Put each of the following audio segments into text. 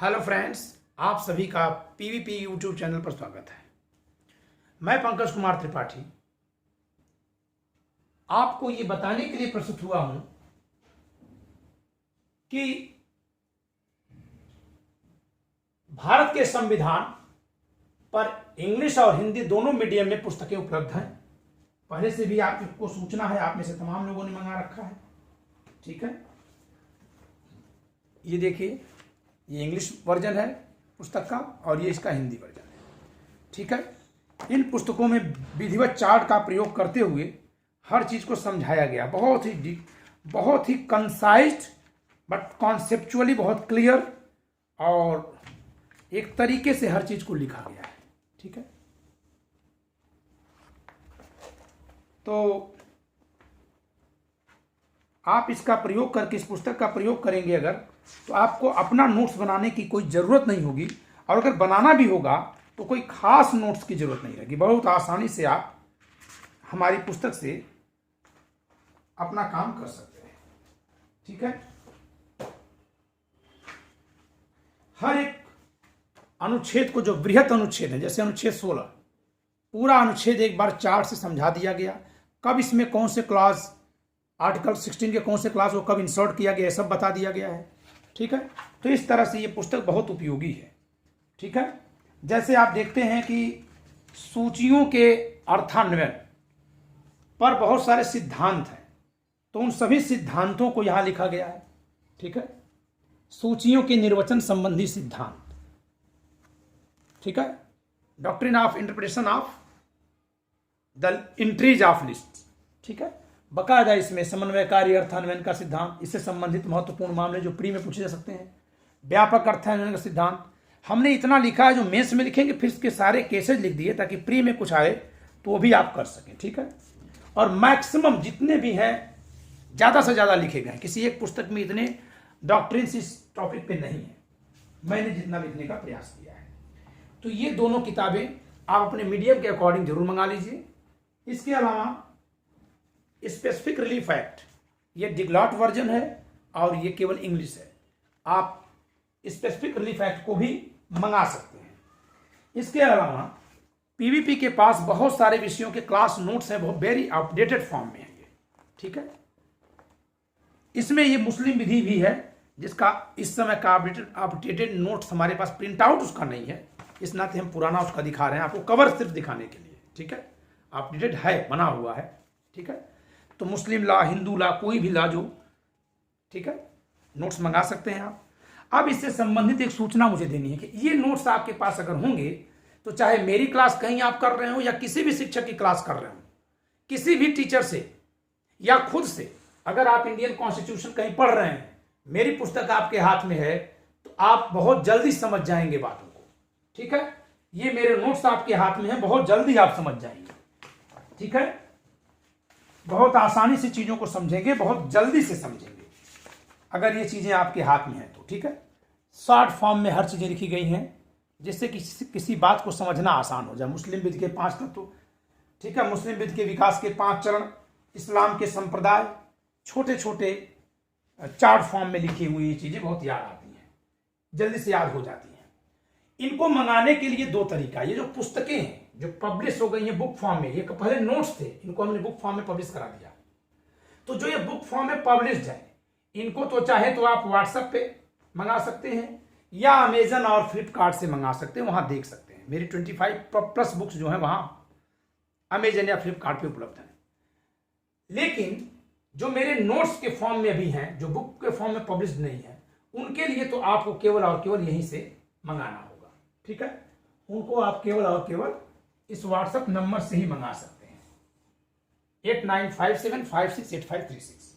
Hello friends, आप सभी का पीवीपी यूट्यूब चैनल पर स्वागत है। मैं पंकज कुमार त्रिपाठी आपको ये बताने के लिए प्रस्तुत हुआ हूं कि भारत के संविधान पर इंग्लिश और हिंदी दोनों मीडियम में पुस्तकें उपलब्ध हैं। पहले से भी आपको सूचना है, आप में से तमाम लोगों ने मंगा रखा है। ठीक है, ये देखिए, ये इंग्लिश वर्जन है पुस्तक का और ये इसका हिंदी वर्जन है। ठीक है, इन पुस्तकों में विधिवत चार्ट का प्रयोग करते हुए हर चीज को समझाया गया, बहुत ही कंसाइज्ड बट कॉन्सेप्चुअली बहुत क्लियर और एक तरीके से हर चीज को लिखा गया है। ठीक है, तो आप इसका प्रयोग करके, इस पुस्तक का प्रयोग करेंगे अगर, तो आपको अपना नोट्स बनाने की कोई ज़रूरत नहीं होगी, और अगर बनाना भी होगा तो कोई खास नोट्स की ज़रूरत नहीं रहेगी। बहुत आसानी से आप हमारी पुस्तक से अपना काम कर सकते हैं। ठीक है, हर एक अनुच्छेद को, जो बृहत अनुच्छेद है जैसे अनुच्छेद 16, पूरा अनुच्छेद एक बार चार्ट से समझा दिया गया। कब इसमें कौन से क्लॉज, आर्टिकल 16 के कौन से क्लास को कब इंसर्ट किया गया है, सब बता दिया गया है। ठीक है, तो इस तरह से ये पुस्तक बहुत उपयोगी है। ठीक है, जैसे आप देखते हैं कि सूचियों के अर्थान्वयन पर बहुत सारे सिद्धांत हैं, तो उन सभी सिद्धांतों को यहां लिखा गया है। ठीक है, सूचियों के निर्वचन संबंधी सिद्धांत। ठीक है, doctrine of interpretation of the entries of list. ठीक है, बकायदा इसमें समन्वयकारी अर्थान्वयन का सिद्धांत, इससे संबंधित महत्वपूर्ण मामले जो प्री में पूछे जा सकते हैं, व्यापक अर्थान्वयन का सिद्धांत। हमने इतना लिखा है जो मेंस में लिखेंगे, फिर इसके सारे केसेज लिख दिए ताकि प्री में कुछ आए तो वो भी आप कर सकें। ठीक है, और मैक्सिमम जितने भी हैं ज़्यादा से ज़्यादा लिखे गए। किसी एक पुस्तक में इतने डॉक्ट्रिन्स इस टॉपिक पे नहीं है, मैंने जितना लिखने का प्रयास किया है। तो ये दोनों किताबें आप अपने मीडियम के अकॉर्डिंग जरूर मंगा लीजिए। इसके अलावा स्पेसिफिक रिलीफ एक्ट, ये डिग्लॉट वर्जन है और ये केवल इंग्लिश है। आप स्पेसिफिक रिलीफ एक्ट को भी मंगा सकते हैं। इसके अलावा पीवीपी के पास बहुत सारे विषयों के क्लास नोट्स हैं, बहुत वेरी अपडेटेड फॉर्म में है ये। ठीक है, इसमें ये मुस्लिम विधि भी है, जिसका इस समय का अपडेटेड नोट्स हमारे पास प्रिंट आउट उसका नहीं है, इस नाते हम पुराना उसका दिखा रहे हैं आपको, कवर सिर्फ दिखाने के लिए। ठीक है, अपडेटेड है, बना हुआ है। ठीक है, तो मुस्लिम लॉ, हिंदू लॉ, कोई भी लॉ जो, ठीक है, नोट्स मंगा सकते हैं आप। अब इससे संबंधित एक सूचना मुझे देनी है कि ये नोट्स आपके पास अगर होंगे तो चाहे मेरी क्लास कहीं आप कर रहे हो या किसी भी शिक्षक की क्लास कर रहे हो, किसी भी टीचर से या खुद से, अगर आप इंडियन कॉन्स्टिट्यूशन कहीं पढ़ रहे हैं, मेरी पुस्तक आपके हाथ में है, तो आप बहुत जल्दी समझ जाएंगे बातों को। ठीक है, ये मेरे नोट्स आपके हाथ में है, बहुत जल्दी आप समझ जाएंगे। ठीक है, बहुत आसानी से चीजों को समझेंगे, बहुत जल्दी से समझेंगे अगर ये चीजें आपके हाथ में हैं तो। ठीक है, शॉर्ट फॉर्म में हर चीजें लिखी गई हैं, जिससे किसी बात को समझना आसान हो जाए। मुस्लिम विधि के 5 तत्व, ठीक है, मुस्लिम विधि के विकास के 5 चरण, इस्लाम के संप्रदाय, छोटे छोटे चार्ट फॉर्म में लिखी हुई ये चीजें बहुत याद आती हैं, जल्दी से याद हो जाती हैं। इनको मंगाने के लिए 2 तरीका। ये जो पुस्तकें हैं जो पब्लिश हो गई हैं बुक फॉर्म में, ये पहले नोट्स थे, इनको हमने बुक फॉर्म में पब्लिश करा दिया। तो जो ये बुक फॉर्म में पब्लिश्ड है, इनको तो चाहे तो आप व्हाट्सएप पे मंगा सकते हैं या अमेजन और फ्लिपकार्ट से मंगा सकते हैं, वहां देख सकते हैं। मेरी 25+ बुक्स जो है वहां अमेजन या फ्लिपकार्ट पे उपलब्ध है। लेकिन जो मेरे नोट्स के फॉर्म में भी हैं, जो बुक के फॉर्म में पब्लिश्ड नहीं है, उनके लिए तो आपको केवल और केवल यहीं से मंगाना होगा। ठीक है, उनको आप केवल और केवल इस व्हाट्सएप नंबर से ही मंगा सकते हैं, 8957568536।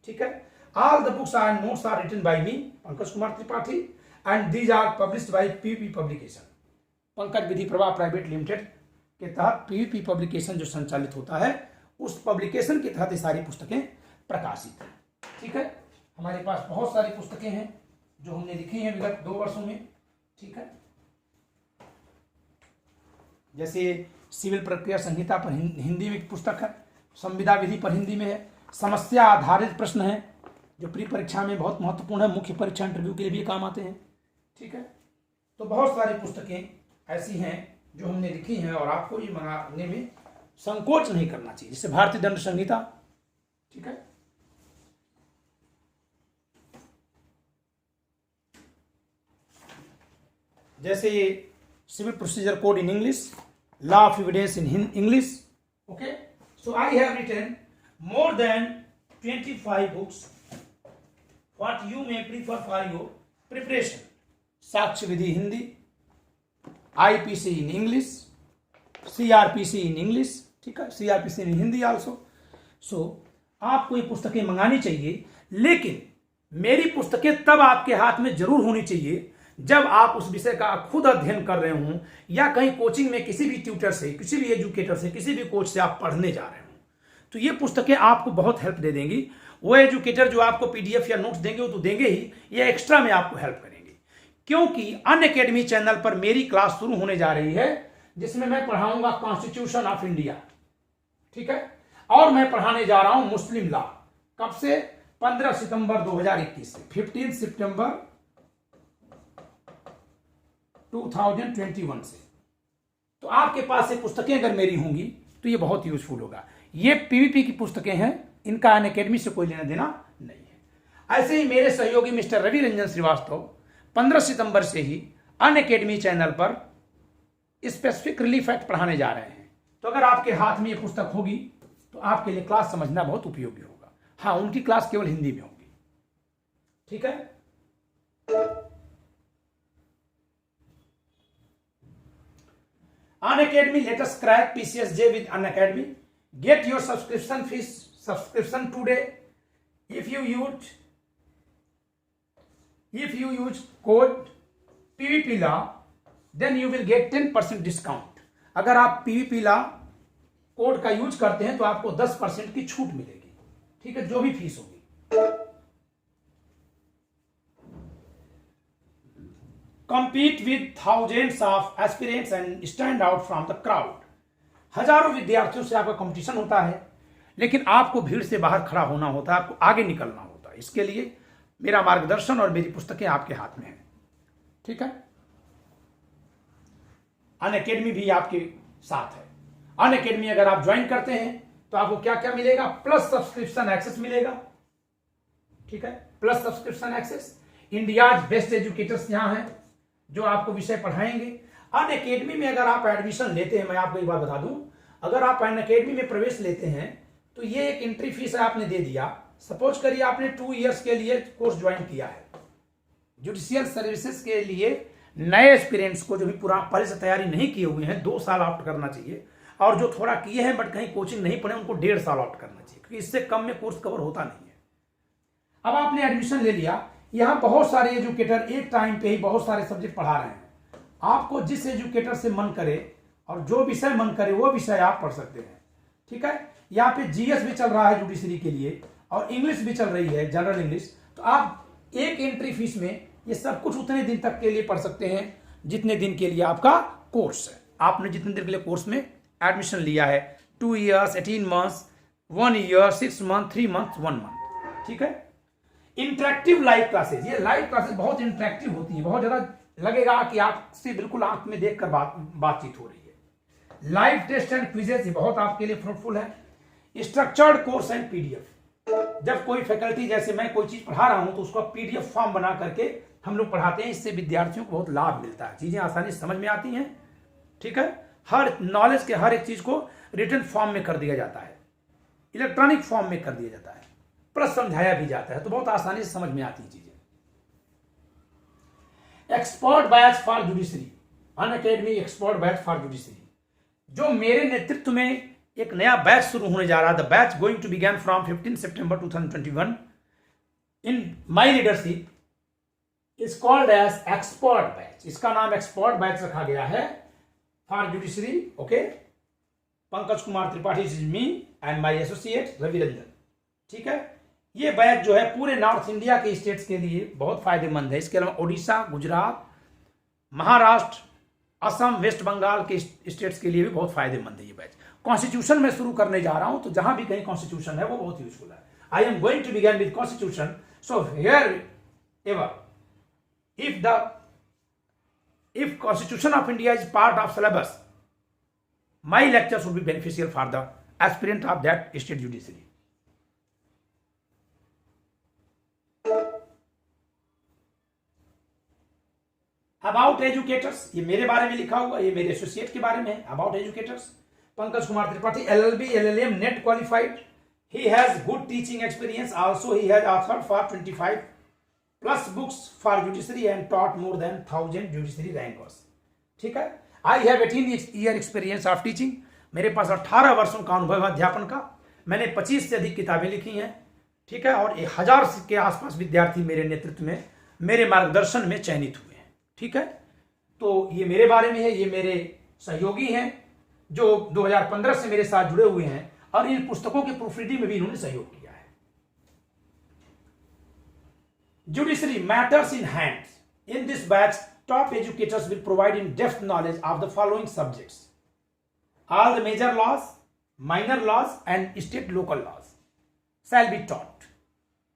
ठीक है, all the books are notes are written by me Pankaj Kumar Tripathi and these are published by PVP publication. Pankaj Vidhi Prabha private limited के तहत पीवीपी पब्लिकेशन जो संचालित होता है, उस पब्लिकेशन के तहत ये सारी पुस्तकें प्रकाशित हैं। ठीक है, हमारे पास बहुत सारी पुस्तकें हैं जो हमने लिखी हैं विगत 2 वर्षों में। ठीक है, जैसे सिविल प्रक्रिया संहिता पर हिंदी में पुस्तक है, संविदा विधि पर हिंदी में है, समस्या आधारित प्रश्न है जो प्री परीक्षा में बहुत महत्वपूर्ण है, मुख्य परीक्षा इंटरव्यू के लिए भी काम आते हैं। ठीक है। तो बहुत सारी पुस्तकें ऐसी हैं जो हमने लिखी हैं और आपको ये मंगाने में संकोच नहीं करना चाहिए, जैसे भारतीय दंड संहिता, ठीक है, जैसे ये civil procedure code in English, law of evidence in English, okay. So I have written more than 25 books what you may prefer for your preparation. साक्ष्य विधि Hindi, IPC in English, CrPC in English, ठीक है, CrPC in Hindi also. So आपको ये पुस्तकें मंगानी चाहिए, लेकिन मेरी पुस्तकें तब आपके हाथ में जरूर होनी चाहिए जब आप उस विषय का खुद अध्ययन कर रहे हों या कहीं कोचिंग में किसी भी ट्यूटर से, किसी भी एजुकेटर से, किसी भी कोच से आप पढ़ने जा रहे हों। तो ये पुस्तकें आपको बहुत हेल्प दे देंगी। वो एजुकेटर जो आपको पीडीएफ या नोट्स देंगे वो तो देंगे ही, ये एक्स्ट्रा में आपको हेल्प करेंगे, क्योंकि अनअकैडमी चैनल पर मेरी क्लास शुरू होने जा रही है जिसमें मैं पढ़ाऊंगा कॉन्स्टिट्यूशन ऑफ इंडिया, ठीक है, और मैं पढ़ाने जा रहा हूं मुस्लिम लॉ। कब से? 15 सितंबर 2021 से 15 सितंबर 2021 से। तो आपके पास ये पुस्तकें अगर मेरी होंगी तो ये बहुत यूजफुल होगा। ये पीवीपी की पुस्तकें हैं, इनका अनअकैडमी से कोई लेना देना नहीं है। ऐसे ही मेरे सहयोगी मिस्टर रवि रंजन श्रीवास्तव 15 सितंबर से ही अनअकैडमी चैनल पर स्पेसिफिक रिलीफ एक्ट पढ़ाने जा रहे हैं। तो अगर आपके हाथ में ये पुस्तक होगी तो आपके लिए क्लास समझना बहुत उपयोगी होगा। हाँ, उनकी क्लास केवल हिंदी में होगी, ठीक है। Unacademy, let us crack PCSJ with Unacademy. Get your subscription today. If you use code PVP Law, then you will get 10% discount. अगर आप PVP Law कोड का यूज करते हैं तो आपको 10% की छूट मिलेगी, ठीक है, जो भी फीस होगी। Compete with thousands of aspirants and stand out from the crowd. हजारों विद्यार्थियों से आपका कंपटीशन होता है, लेकिन आपको भीड़ से बाहर खड़ा होना होता है, आपको आगे निकलना होता है। इसके लिए मेरा मार्गदर्शन और मेरी पुस्तकें आपके हाथ में हैं, ठीक है। अनअकैडमी भी आपके साथ है। अनअकैडमी अगर आप ज्वाइन करते हैं तो आपको क्या क्या मिलेगा? प्लस सब्सक्रिप्शन एक्सेस मिलेगा, ठीक है, plus subscription access. India's best educators यहां हैं जो आपको विषय पढ़ाएंगे। अनअकैडमी में अगर आप एडमिशन लेते हैं, मैं आपको एक बात बता दूं, अगर आप अनअकैडमी में प्रवेश लेते हैं तो ये एक एंट्री फीस आपने दे दिया। सपोज करिए आपने 2 इयर्स के लिए कोर्स ज्वाइन किया है। जुडिशियल सर्विसेज के लिए नए एस्पिरेंट्स को जो भी पूरा पहले से तैयारी नहीं किए हुए हैं 2 साल ऑप्ट करना चाहिए, और जो थोड़ा किए हैं बट कहीं कोचिंग नहीं पढ़े उनको 1.5 साल ऑप्ट करना चाहिए, क्योंकि इससे कम में कोर्स कवर होता नहीं है। अब आपने एडमिशन ले लिया, यहां बहुत सारे एजुकेटर एक टाइम पे ही बहुत सारे सब्जेक्ट पढ़ा रहे हैं। आपको जिस एजुकेटर से मन करे और जो विषय मन करे वो विषय आप पढ़ सकते हैं, ठीक है। यहाँ पे जीएस भी चल रहा है जुडिशरी के लिए और इंग्लिश भी चल रही है, जनरल इंग्लिश। तो आप एक एंट्री फीस में ये सब कुछ उतने दिन तक के लिए पढ़ सकते हैं जितने दिन के लिए आपका कोर्स है। आपने जितने दिन के लिए कोर्स में एडमिशन लिया है, 2 years, 18 months, 1 year, 6 month, 3 month, 1 month, ठीक है। इंटरेक्टिव लाइव क्लासेज, ये लाइव क्लासेज बहुत इंटरेक्टिव होती है, बहुत ज्यादा लगेगा कि आपसे बिल्कुल आंख में देखकर बातचीत हो रही है। लाइव टेस्ट एंड क्विजेस बहुत आपके लिए फ्रूटफुल है। स्ट्रक्चर्ड कोर्स एंड पीडीएफ, जब कोई फैकल्टी जैसे मैं कोई चीज पढ़ा रहा हूं तो उसका पीडीएफ फॉर्म बना करके हम लोग पढ़ाते हैं। इससे विद्यार्थियों को बहुत लाभ मिलता है, चीजें आसानी से समझ में आती हैं, ठीक है। हर नॉलेज के हर एक चीज को रिटन फॉर्म में कर दिया जाता है, इलेक्ट्रॉनिक फॉर्म में कर दिया जाता है, प्लस समझाया भी जाता है, तो बहुत आसानी से समझ में आती है चीजें। Expert batch for judiciary, Unacademy expert batch for judiciary, जो मेरे नेतृत्व में एक नया बैच शुरू होने जा रहा है। The batch going to begin from 15 सितंबर 2021 in my leadership is called as expert batch. इसका नाम एक्सपर्ट बैच रखा गया है for judiciary, okay. Pankaj Kumar Tripathi is me and my associate Ravi Ranjan, ठीक है। ये बैच जो है पूरे नॉर्थ इंडिया के स्टेट्स के लिए बहुत फायदेमंद है। इसके अलावा उड़ीसा, गुजरात, महाराष्ट्र, असम, वेस्ट बंगाल के स्टेट्स के लिए भी बहुत फायदेमंद है ये बैच। कॉन्स्टिट्यूशन में शुरू करने जा रहा हूं, तो जहां भी कहीं कॉन्स्टिट्यूशन है वो बहुत यूजफुल है। I am going to begin with constitution, so here ever if the if Constitution of India is part of syllabus, my lectures would be beneficial for the aspirant of that state judiciary. About educators, ये मेरे बारे में लिखा हुआ, ये मेरे associate के बारे में है. About educators, Pankaj Kumar Tripathi, LLB, LLM, net qualified. He has good teaching experience. Also, he has authored for 25 plus books for judiciary and taught more than 1,000 judiciary rankers. ठीक है. I have 18 year experience of teaching. मेरे पास 18 वर्षों का अनुभव है अध्यापन का. मैंने 25 से अधिक किताबें लिखी हैं. ठीक है. और 1000 के आसपास विद्यार्थी मेरे नेतृत्व में, मेरे मार्गदर्शन में चयनित हुए हैं. ठीक है. तो ये मेरे बारे में है. ये मेरे सहयोगी हैं जो 2015 से मेरे साथ जुड़े हुए हैं और इन पुस्तकों की प्रूफ रीडिंग में भी इन्होंने सहयोग किया है. Judiciary matters in hands. In this batch top educators will provide in-depth knowledge of the following subjects: all the major laws, minor laws and state local laws shall be taught.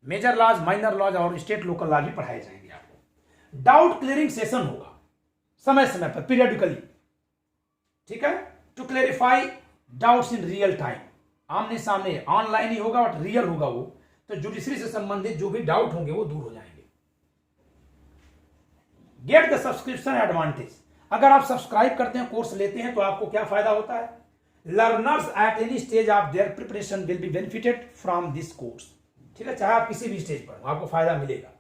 Major laws, minor laws और state local law भी पढ़ाए जाएंगे आपको. Doubt clearing session होगा समय समय पर, periodically. ठीक है. To clarify doubts in real time. आमने सामने, ऑनलाइन ही होगा बट रियल होगा वो. तो जुडिशरी से संबंधित जो भी डाउट होंगे वो दूर हो जाएंगे. Get the subscription advantage. अगर आप सब्सक्राइब करते हैं, कोर्स लेते हैं, तो आपको क्या फायदा होता है? Learners at any stage of their preparation will be benefited from this course. ठीक है. चाहे आप किसी भी स्टेज पर हो, आपको फायदा मिलेगा.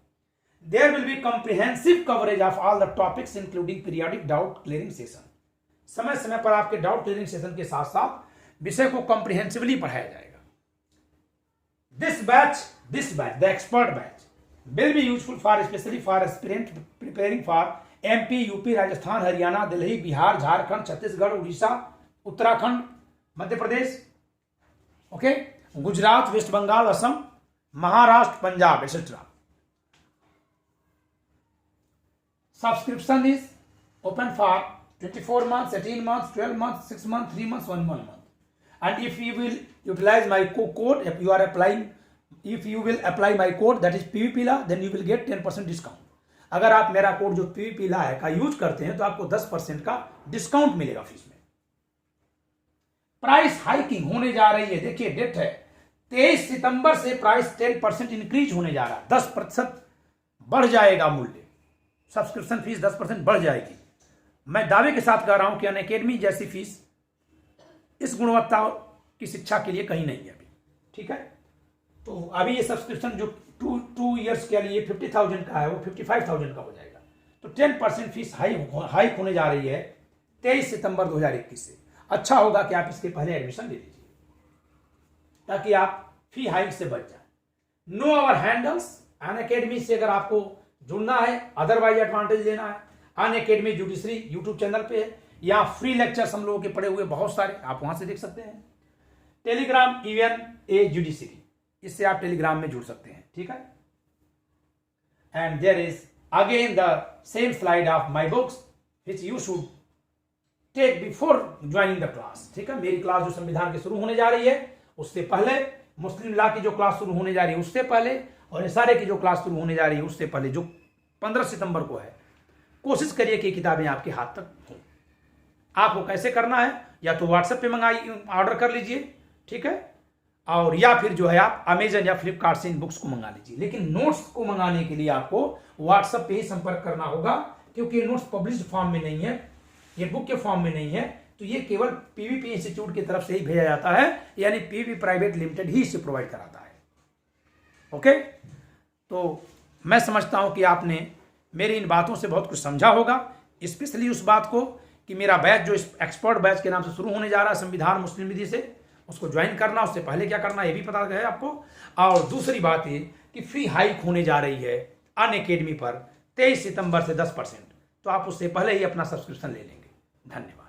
There will be comprehensive coverage of all the topics including periodic doubt clearing session. समय समय पर आपके डाउट क्लियरिंग सेशन के साथ साथ विषय को कॉम्प्रिहेंसिवली पढ़ाया जाएगा. This batch the expert batch will be useful for especially for aspirant preparing for MP, UP, Rajasthan, Haryana, Delhi, Bihar, Jharkhand, Chhattisgarh, Orissa, Uttarakhand, Madhya Pradesh, okay, Gujarat, West Bengal, Assam, Maharashtra, Punjab etcetera. Subscription is open for 24 months, 18 months, 12 months, 6 months, 3 months, 1 month. And if you will utilize my code, if you will apply my code that is PVPLA, then you will get 10% discount. अगर आप मेरा code जो PVPLA है का use करते हैं तो आपको 10% का डिस्काउंट मिलेगा फीस में. प्राइस हाइकिंग होने जा रही है. देखिए डेट है 23 सितंबर से प्राइस 10% इंक्रीज होने जा रहा है. 10% बढ़ जाएगा मूल्य. सब्सक्रिप्शन फीस 10% बढ़ जाएगी. मैं दावे के साथ कह रहा हूं कि अनअकैडमी जैसी फीस इस गुणवत्ता की शिक्षा के लिए कहीं नहीं है अभी. ठीक है. तो अभी ये सब्सक्रिप्शन जो 2 ईयर्स के लिए 50,000 का है वो 55,000 का हो जाएगा. तो 10% फीस हाइक होने जा रही है 23 सितंबर 2021 से. अच्छा होगा कि आप इसके पहले एडमिशन ले लीजिए ताकि आप फी हाइक से बच जाए. Know our handles. अनअकैडमी से अगर आपको जुड़ना है, अदरवाइज एडवांटेज लेना है, अनअकैडमी जुडिशरी यूट्यूब चैनल पे है, या फ्री लेक्चर्स हम लोगों के पड़े हुए बहुत सारे, आप वहां से देख सकते हैं. टेलीग्राम इवन ए जुडिशरी, इससे आप टेलीग्राम में जुड़ सकते हैं. ठीक है. And there is again the same slide of my books which you should take before joining the class. ठीक है. मेरी क्लास जो संविधान की शुरू होने जा रही है उससे पहले, मुस्लिम लॉ की जो क्लास शुरू होने जा रही है उससे पहले, और सारे की जो क्लास शुरू होने जा रही है उससे पहले, जो 15 सितंबर को है, कोशिश करिए कि किताबें आपके हाथ तक हों. आपको कैसे करना है? या तो व्हाट्सएप पे ऑर्डर कर लीजिए. ठीक है. और या फिर जो है आप अमेजन या फ्लिपकार्ट से इन बुक्स को मंगा लीजिए. लेकिन नोट्स को मंगाने के लिए आपको व्हाट्सएप पे ही संपर्क करना होगा, क्योंकि ये नोट्स पब्लिश्ड फॉर्म में नहीं है, ये बुक के फॉर्म में नहीं है. तो ये केवल पीवीपी इंस्टीट्यूट की तरफ से ही भेजा जाता है, यानी पीवी प्राइवेट लिमिटेड ही इसे प्रोवाइड कराता है. ओके. तो मैं समझता हूं कि आपने मेरी इन बातों से बहुत कुछ समझा होगा, स्पेशली उस बात को कि मेरा बैच जो इस एक्सपर्ट बैच के नाम से शुरू होने जा रहा है संविधान मुस्लिम विधि से, उसको ज्वाइन करना, उससे पहले क्या करना ये भी पता है आपको. और दूसरी बात ये कि फी हाइक होने जा रही है अनअकैडमी पर 23 सितंबर से 10%. तो आप उससे पहले ही अपना सब्सक्रिप्शन ले लेंगे. धन्यवाद.